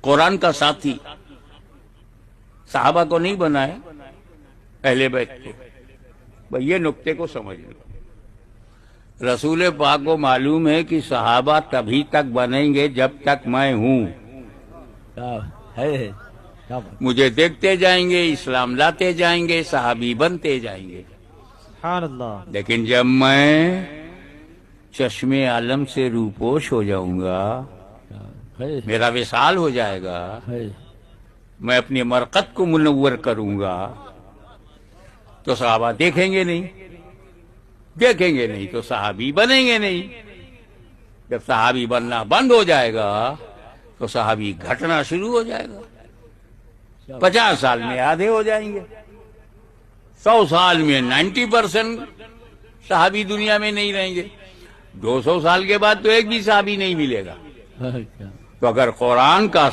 قرآن کا ساتھی صحابہ کو نہیں بنایا، اہل بیت کو. بھئی یہ نقطے کو سمجھ لو. رسول پاک کو معلوم ہے کہ صحابہ تبھی تک بنیں گے جب تک میں ہوں. مجھے دیکھتے جائیں گے، اسلام لاتے جائیں گے، صحابی بنتے جائیں گے. سبحان اللہ. لیکن جب میں چشم عالم سے روپوش ہو جاؤں گا، میرا وصال ہو جائے گا، میں اپنی مرقد کو منور کروں گا، تو صحابہ دیکھیں گے نہیں، دیکھیں گے نہیں تو صحابی بنیں گے نہیں. جب صحابی بننا بند ہو جائے گا تو صحابی گھٹنا شروع ہو جائے گا. 50 سال میں آدھے ہو جائیں گے، 100 سال میں 90% صحابی دنیا میں نہیں رہیں گے، 200 سال کے بعد تو ایک بھی صحابی نہیں ملے گا. تو اگر قرآن کا